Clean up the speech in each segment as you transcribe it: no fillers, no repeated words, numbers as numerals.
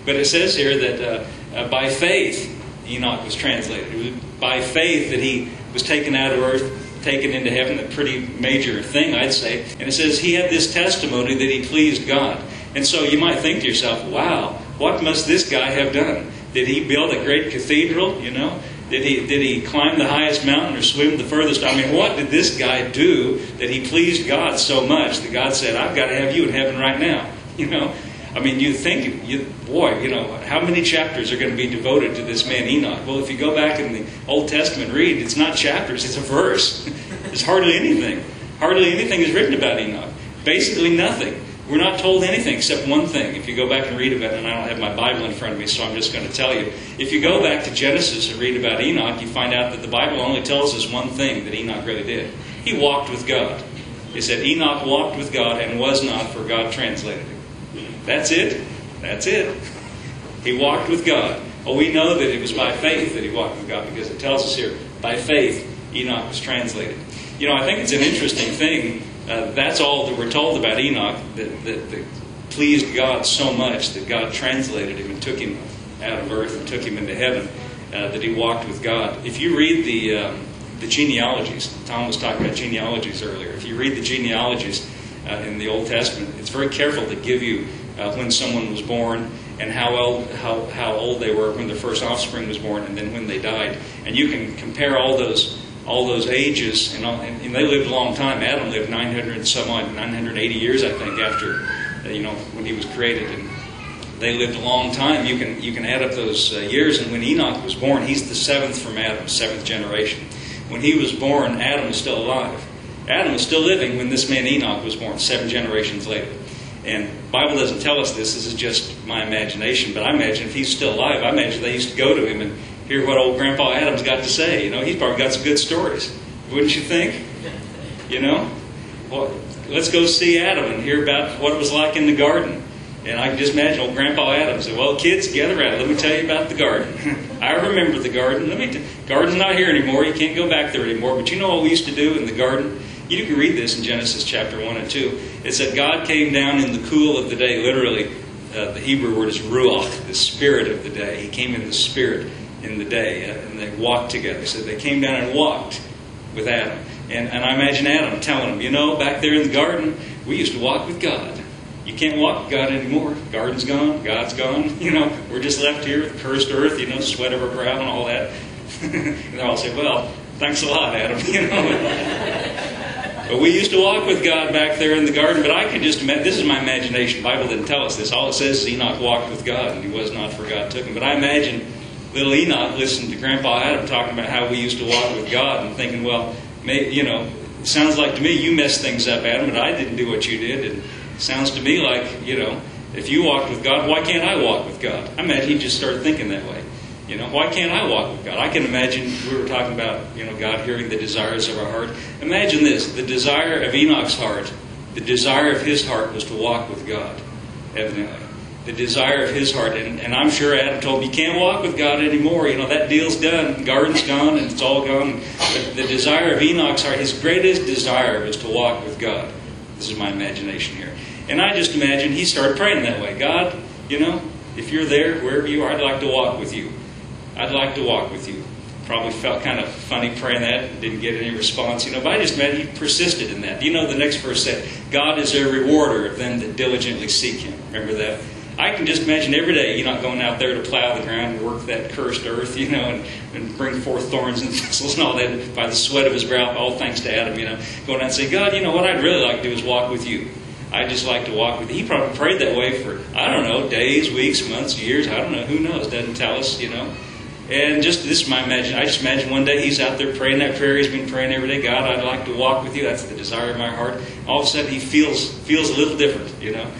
But it says here that by faith Enoch was translated. It was by faith that he was taken out of earth, taken into heaven, a pretty major thing, I'd say. And it says he had this testimony that he pleased God. And so you might think to yourself, wow, what must this guy have done? Did he build a great cathedral, you know? Did he climb the highest mountain or swim the furthest? I mean, what did this guy do that he pleased God so much that God said, I've got to have you in heaven right now, you know? I mean, you think, boy, you know, how many chapters are going to be devoted to this man Enoch? Well, if you go back in the Old Testament, read, it's not chapters, it's a verse. There's hardly anything. Hardly anything is written about Enoch. Basically nothing. We're not told anything except one thing. If you go back and read about it, and I don't have my Bible in front of me, so I'm just going to tell you. If you go back to Genesis and read about Enoch, you find out that the Bible only tells us one thing that Enoch really did. He walked with God. It said Enoch walked with God and was not, for God translated him. That's it. That's it. He walked with God. Well, we know that it was by faith that he walked with God, because it tells us here, by faith Enoch was translated. You know, I think it's an interesting thing. That's all that we're told about Enoch, that pleased God so much that God translated him and took him out of earth and took him into heaven, that he walked with God. If you read the genealogies, Tom was talking about genealogies earlier. If you read the genealogies in the Old Testament, it's very careful to give you when someone was born and how old they were when their first offspring was born, and then when they died. And you can compare all those ages, and they lived a long time. Adam lived 980 years, I think, after when he was created, and they lived a long time. You can add up those years, and when Enoch was born, he's the seventh from Adam, seventh generation. When he was born, Adam was still alive. Adam was still living when this man Enoch was born, 7 generations later. And the Bible doesn't tell us this. This is just my imagination. But I imagine if he's still alive, I imagine they used to go to him and hear what old Grandpa Adam's got to say. You know, he's probably got some good stories. Wouldn't you think? You know? Well, let's go see Adam and hear about what it was like in the garden. And I can just imagine old Grandpa Adam say, well, kids, gather around. Let me tell you about the garden. I remember the garden. Garden's not here anymore. You can't go back there anymore. But you know what we used to do in the garden? You can read this in Genesis chapter 1 and 2. It said God came down in the cool of the day. Literally, the Hebrew word is ruach, the spirit of the day. He came in the spirit in the day, and they walked together. So they came down and walked with Adam. And I imagine Adam telling him, you know, back there in the garden, we used to walk with God. You can't walk with God anymore. Garden's gone. God's gone. You know, we're just left here with cursed earth, you know, sweat of our brow and all that. And they'll all say, well, thanks a lot, Adam. You know. But we used to walk with God back there in the garden. But I can just imagine, this is my imagination. The Bible didn't tell us this. All it says is Enoch walked with God, and he was not, for God took him. But I imagine little Enoch listened to Grandpa Adam talking about how we used to walk with God, and thinking, well, maybe, you know, it sounds like to me you messed things up, Adam, but I didn't do what you did. And it sounds to me like, you know, if you walked with God, why can't I walk with God? I imagine he just started thinking that way. You know, why can't I walk with God? I can imagine, we were talking about, you know, God hearing the desires of our heart. Imagine this, the desire of Enoch's heart, the desire of his heart was to walk with God, evidently. The desire of his heart. And I'm sure Adam told him, you can't walk with God anymore. You know, that deal's done. The garden's gone and it's all gone. But the desire of Enoch's heart, his greatest desire was to walk with God. This is my imagination here. And I just imagine he started praying that way. God, you know, if you're there, wherever you are, I'd like to walk with you. I'd like to walk with you. Probably felt kind of funny praying that. Didn't get any response. You know, but I just imagine he persisted in that. You know, the next verse said, God is a rewarder of them that diligently seek him. Remember that? I can just imagine every day you're not going out there to plow the ground and work that cursed earth, you know, and bring forth thorns and thistles and all that by the sweat of his brow, all thanks to Adam, you know. Going out and say, God, you know, what I'd really like to do is walk with you. I'd just like to walk with you. He probably prayed that way for, I don't know, days, weeks, months, years. I don't know. Who knows? Doesn't tell us, you know. And just, this is my imagination. I just imagine one day he's out there praying that prayer. He's been praying every day. God, I'd like to walk with you. That's the desire of my heart. All of a sudden he feels a little different, you know.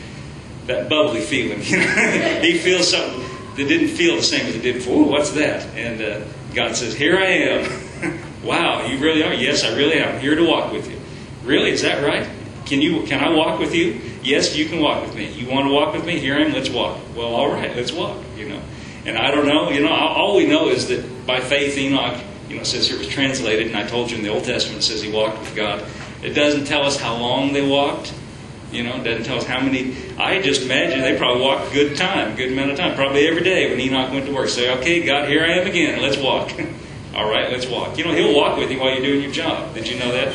That bubbly feeling, you know. He feels something that didn't feel the same as it did before. Ooh, what's that? And God says, here I am. Wow, you really are? Yes, I really am. I'm here to walk with you. Really? Is that right? Can I walk with you? Yes, you can walk with me. You want to walk with me? Here I am. Let's walk. Well, all right, let's walk, you know. And I don't know, you know, all we know is that by faith Enoch, you know, it says here it was translated, and I told you in the Old Testament it says he walked with God. It doesn't tell us how long they walked. You know, it doesn't tell us how many. I just imagine they probably walked a good amount of time, probably every day when Enoch went to work. Say, okay, God, here I am again. Let's walk. All right, let's walk. You know, He'll walk with you while you're doing your job. Did you know that?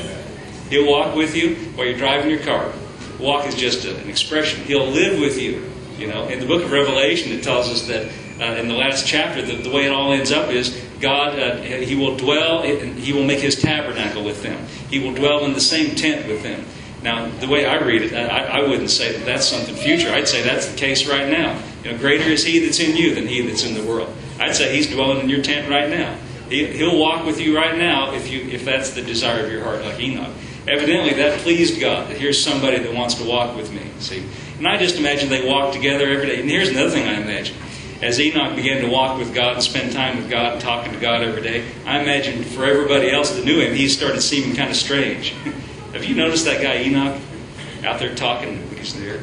He'll walk with you while you're driving your car. Walk is just an expression. He'll live with you. You know, in the book of Revelation, it tells us that in the last chapter, the way it all ends up is God, He will dwell, He will make His tabernacle with them. He will dwell in the same tent with them. Now, the way I read it, I wouldn't say that that's something future. I'd say that's the case right now. You know, greater is He that's in you than he that's in the world. I'd say He's dwelling in your tent right now. He'll walk with you right now if that's the desire of your heart, like Enoch. Evidently, that pleased God, that here's somebody that wants to walk with me. See, and I just imagine they walk together every day. And here's another thing I imagine. As Enoch began to walk with God and spend time with God and talking to God every day, I imagine for everybody else that knew him, he started seeming kind of strange. Have you noticed that guy Enoch out there talking when he's there?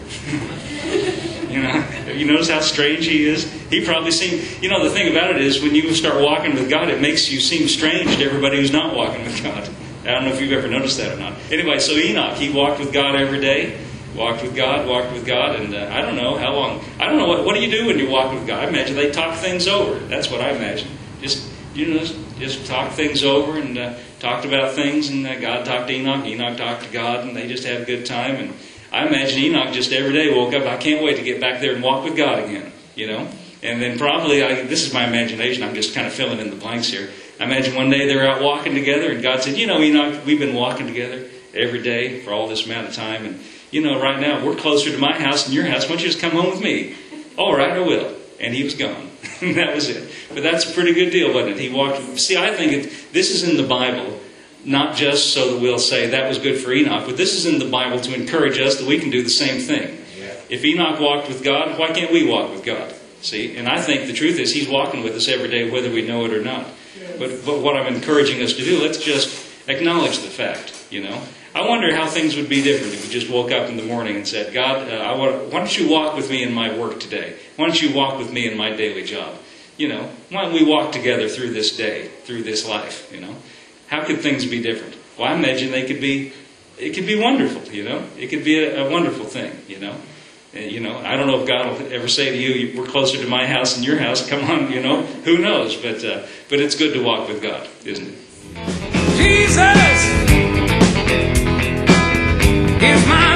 You know, have you noticed how strange he is? He probably seemed, you know, the thing about it is when you start walking with God, it makes you seem strange to everybody who's not walking with God. I don't know if you've ever noticed that or not. Anyway, so Enoch, he walked with God every day. Walked with God, and I don't know how long. I don't know, what do you do when you walk with God? I imagine they talk things over. That's what I imagine. Just talk things over and talked about things, and God talked to Enoch, Enoch talked to God, and they just had a good time. And I imagine Enoch just every day woke up, I can't wait to get back there and walk with God again, you know. And then probably, this is my imagination, I'm just kind of filling in the blanks here. I imagine one day they were out walking together, and God said, you know, Enoch, we've been walking together every day for all this amount of time, and you know, right now, we're closer to my house than your house. Why don't you just come home with me? All right, I will. And he was gone. That was it. But that's a pretty good deal, wasn't it? He walked. See, I think this is in the Bible, not just so that we'll say that was good for Enoch, but this is in the Bible to encourage us that we can do the same thing. Yeah. If Enoch walked with God, why can't we walk with God? See, and I think the truth is he's walking with us every day, whether we know it or not. But what I'm encouraging us to do, let's just acknowledge the fact, you know. I wonder how things would be different if we just woke up in the morning and said, God, why don't you walk with me in my work today? Why don't you walk with me in my daily job? You know, why don't we walk together through this day, through this life, you know? How could things be different? Well, I imagine it could be wonderful, you know? It could be a wonderful thing, you know? And, you know, I don't know if God will ever say to you, we're closer to my house than your house. Come on, you know? Who knows? But it's good to walk with God, isn't it? Jesus is my